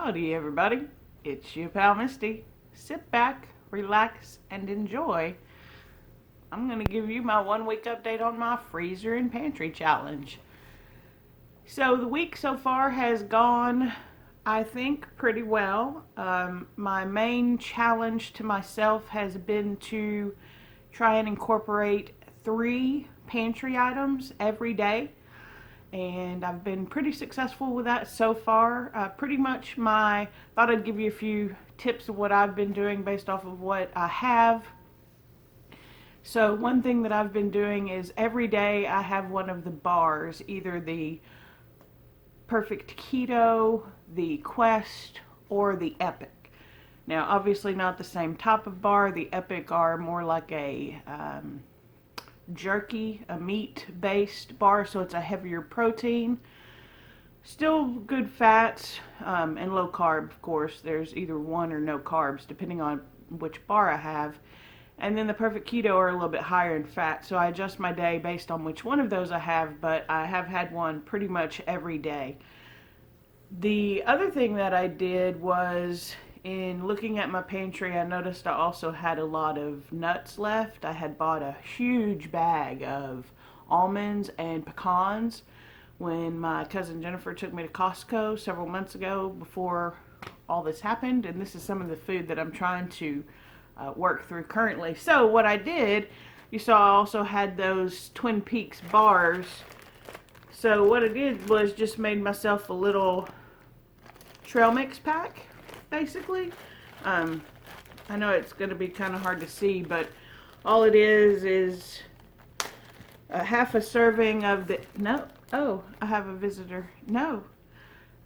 Howdy everybody, it's your pal Misty. Sit back, relax, and enjoy. I'm going to give you my 1 week update on my freezer and pantry challenge. So the week so far has gone, I think, pretty well. My main challenge to myself has been to try and incorporate 3 pantry items every day. And I've been pretty successful with that so far. Thought I'd give you a few tips of what I've been doing based off of what I have. So one thing that I've been doing is every day I have one of the bars, either the Perfect Keto, the Quest, or the Epic. Now obviously not the same type of bar. The Epic are more like a jerky, a meat-based bar, so it's a heavier protein. Still good fats, and low carb, of course. There's either one or no carbs, depending on which bar I have. And then the Perfect Keto are a little bit higher in fat, so I adjust my day based on which one of those I have, but I have had one pretty much every day. The other thing that I did was, in looking at my pantry, I noticed I also had a lot of nuts left. I had bought a huge bag of almonds and pecans when my cousin Jennifer took me to Costco several months ago before all this happened, and this is some of the food that I'm trying to work through currently. So what I did, you saw I also had those Twin Peaks bars. So what I did was just made myself a little trail mix pack, basically. I know it's going to be kind of hard to see, but all it is a half a serving of the, no, oh, I have a visitor, no,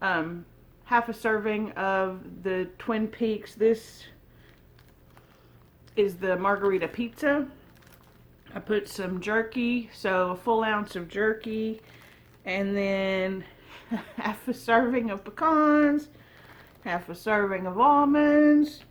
half a serving of the Twin Peaks. This is the margarita pizza. I put some jerky, so a full ounce of jerky, and then half a serving of pecans, half a serving of almonds,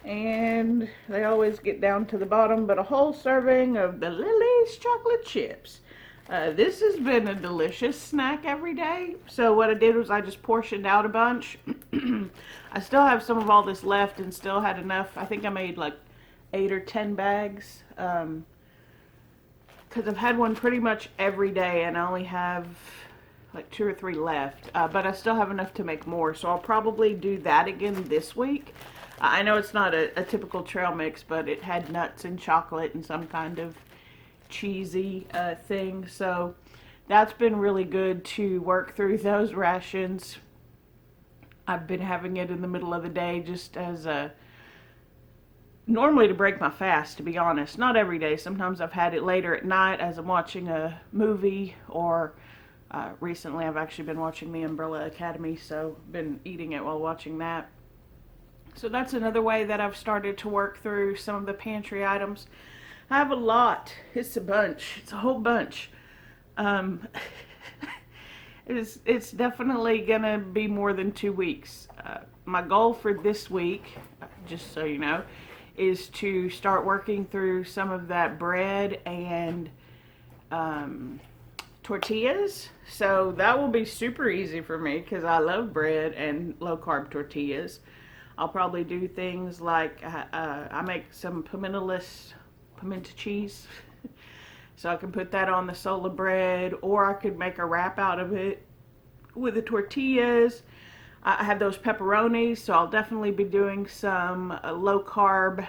and they always get down to the bottom, but a whole serving of the Lily's chocolate chips. This has been a delicious snack every day. So what I did was I just portioned out a bunch. I still have some of all this left and still had enough. I think I made like 8 or 10 bags, because I've had one pretty much every day and I only have like 2 or 3 left, but I still have enough to make more, so I'll probably do that again this week. I know it's not a typical trail mix, but it had nuts and chocolate and some kind of cheesy thing, so that's been really good to work through those rations. I've been having it in the middle of the day just as normally to break my fast, to be honest. Not every day. Sometimes I've had it later at night as I'm watching a movie, or recently I've actually been watching The Umbrella Academy, so been eating it while watching that. So that's another way that I've started to work through some of the pantry items. I have a lot. It's a bunch. It's a whole bunch. It's definitely gonna be more than 2 weeks. My goal for this week, just so you know, is to start working through some of that bread and tortillas. So that will be super easy for me because I love bread and low carb tortillas. I'll probably do things like I make some pimento cheese, so I can put that on the sole of bread, or I could make a wrap out of it with the tortillas. I have those pepperonis, so I'll definitely be doing some low carb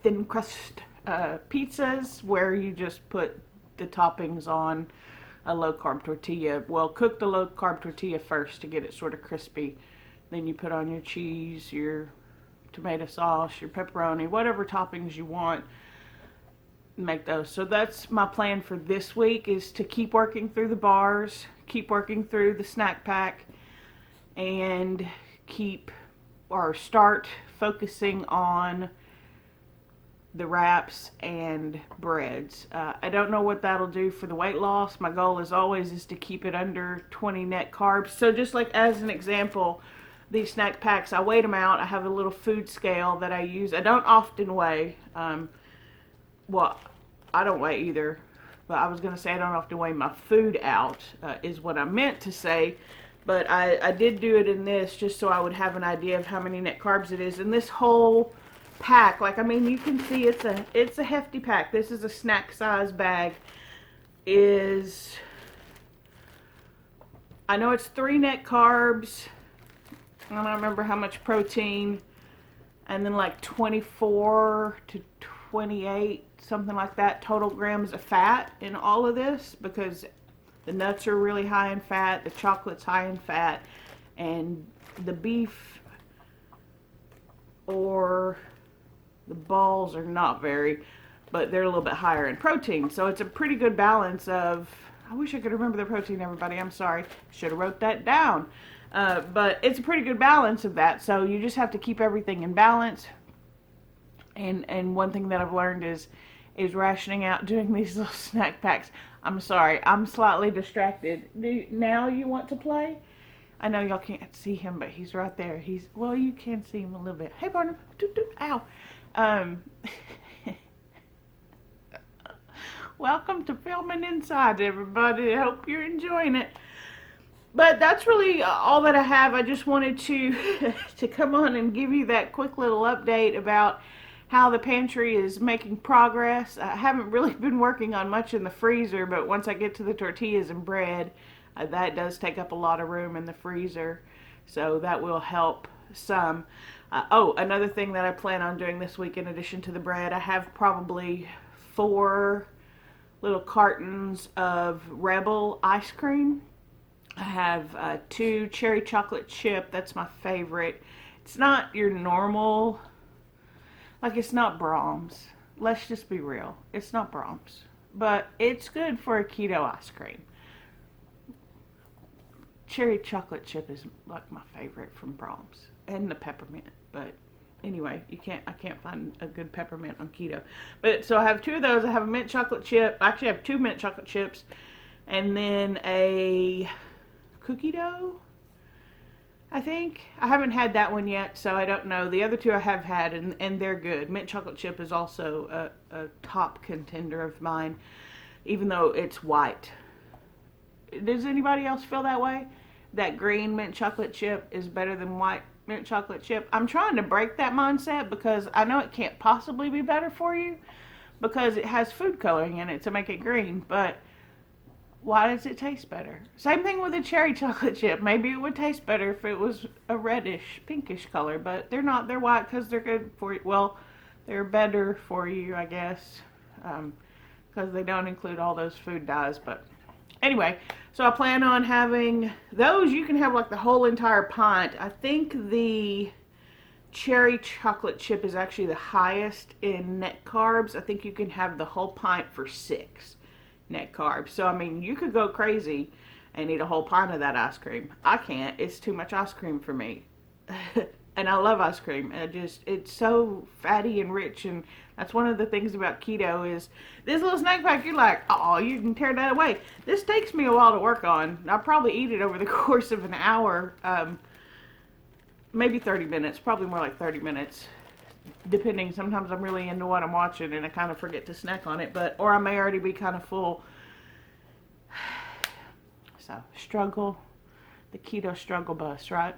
thin crust pizzas where you just put the toppings on a low carb tortilla. Well, cook the low carb tortilla first to get it sort of crispy. Then you put on your cheese, your tomato sauce, your pepperoni, whatever toppings you want. Make those. So that's my plan for this week, is to keep working through the bars, keep working through the snack pack, and start focusing on the wraps and breads. I don't know what that'll do for the weight loss. My goal as always is to keep it under 20 net carbs. So just like as an example, these snack packs, I weighed them out. I have a little food scale that I use. I don't often weigh. Well, I don't weigh either, but I was going to say I don't often weigh my food out, is what I meant to say. But I did do it in this just so I would have an idea of how many net carbs it is. And this whole pack, like, I mean, you can see it's a hefty pack. This is a snack size bag. Is, I know it's 3 net carbs. I don't remember how much protein. And then like 24 to 28, something like that, total grams of fat in all of this, because the nuts are really high in fat, the chocolate's high in fat, and the beef or the balls are not very, but they're a little bit higher in protein. So it's a pretty good balance of, I wish I could remember the protein, everybody. I'm sorry. Should have wrote that down. But it's a pretty good balance of that. So you just have to keep everything in balance. And one thing that I've learned is rationing out, doing these little snack packs. I'm sorry, I'm slightly distracted. Now you want to play? I know y'all can't see him, but he's right there. Well, you can see him a little bit. Hey, Barnum. Ow. Welcome to filming inside, everybody. I hope you're enjoying it. But that's really all that I have. I just wanted to to come on and give you that quick little update about how the pantry is making progress. I haven't really been working on much in the freezer, but once I get to the tortillas and bread, that does take up a lot of room in the freezer, so that will help some. Oh, another thing that I plan on doing this week in addition to the bread, I have probably 4 little cartons of Rebel ice cream. I have 2 cherry chocolate chip. That's my favorite. It's not your normal, like, it's not Brahms. Let's just be real. It's not Brahms. But it's good for a keto ice cream. Cherry chocolate chip is like my favorite from Brahms. And the peppermint. But anyway, I can't find a good peppermint on keto. But so I have 2 of those. I have a mint chocolate chip. I actually have 2 mint chocolate chips. And then a cookie dough, I think. I haven't had that one yet, so I don't know. The other 2 I have had, and they're good. Mint chocolate chip is also a top contender of mine, even though it's white. Does anybody else feel that way? That green mint chocolate chip is better than white mint chocolate chip? I'm trying to break that mindset, because I know it can't possibly be better for you, because it has food coloring in it to make it green, but why does it taste better? Same thing with a cherry chocolate chip. Maybe it would taste better if it was a reddish, pinkish color, but they're not. They're white because they're good for you. Well, they're better for you, I guess, because they don't include all those food dyes. But anyway, so I plan on having those. You can have like the whole entire pint. I think the cherry chocolate chip is actually the highest in net carbs. I think you can have the whole pint for 6 net carbs. So, I mean, you could go crazy and eat a whole pint of that ice cream. I can't. It's too much ice cream for me. And I love ice cream. It's so fatty and rich, and that's one of the things about keto is this little snack pack, you're like, oh, you can tear that away. This takes me a while to work on. I'll probably eat it over the course of an hour, maybe 30 minutes, probably more like 30 minutes. Depending, sometimes I'm really into what I'm watching and I kind of forget to snack on it, or I may already be kind of full. So, struggle, the keto struggle bus, right?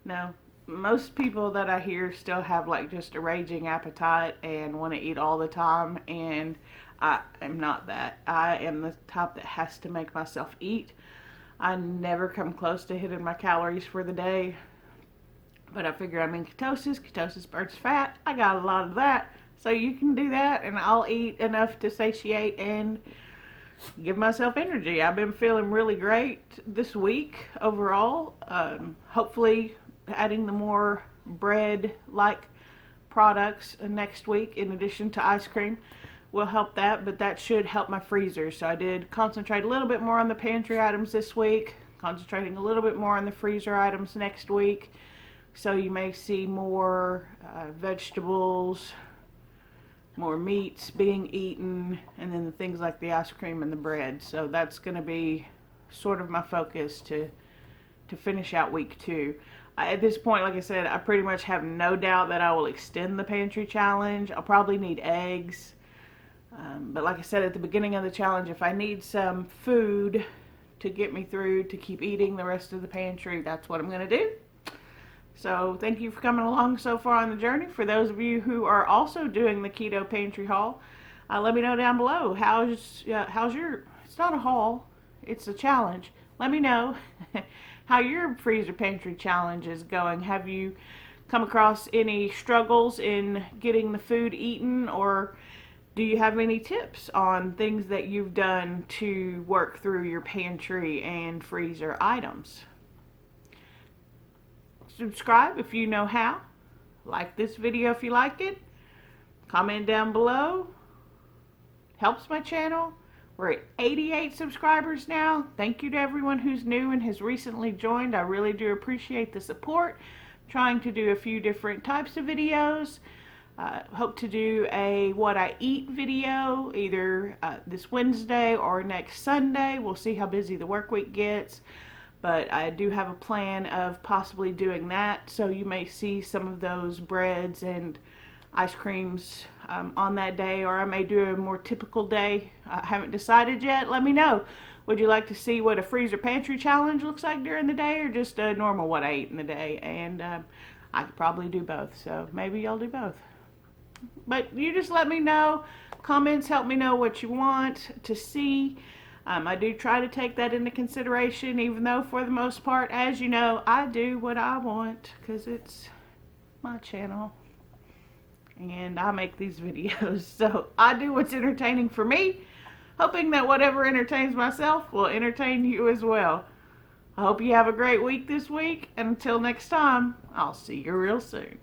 Now, most people that I hear still have like just a raging appetite and want to eat all the time, and I am not that. I am the type that has to make myself eat. I never come close to hitting my calories for the day. But I figure I'm in ketosis. Ketosis burns fat. I got a lot of that. So you can do that, and I'll eat enough to satiate and give myself energy. I've been feeling really great this week overall. Hopefully adding the more bread-like products next week in addition to ice cream will help that, but that should help my freezer. So I did concentrate a little bit more on the pantry items this week, concentrating a little bit more on the freezer items next week. So you may see more vegetables, more meats being eaten, and then the things like the ice cream and the bread. So that's going to be sort of my focus to finish out week 2. At this point, like I said, I pretty much have no doubt that I will extend the pantry challenge. I'll probably need eggs. But like I said at the beginning of the challenge, if I need some food to get me through to keep eating the rest of the pantry. That's what I'm going to do. So thank you for coming along so far on the journey. For those of you who are also doing the keto pantry haul, let me know down below. How's your, it's not a haul, it's a challenge. Let me know how your freezer pantry challenge is going. Have you come across any struggles in getting the food eaten, or do you have any tips on things that you've done to work through your pantry and freezer items? Subscribe if you know how. Like this video if you like it. Comment down below. Helps my channel. We're at 88 subscribers now. Thank you to everyone who's new and has recently joined. I really do appreciate the support. I'm trying to do a few different types of videos. Hope to do a what I eat video either this Wednesday or next Sunday. We'll see how busy the work week gets. But I do have a plan of possibly doing that. So you may see some of those breads and ice creams on that day, or I may do a more typical day. I haven't decided yet. Let me know. Would you like to see what a freezer pantry challenge looks like during the day, or just a normal what I eat in the day? And I could probably do both, so maybe I'll do both. But you just let me know. Comments help me know what you want to see. I do try to take that into consideration, even though for the most part, as you know, I do what I want because it's my channel and I make these videos. So I do what's entertaining for me, hoping that whatever entertains myself will entertain you as well. I hope you have a great week this week, and until next time, I'll see you real soon.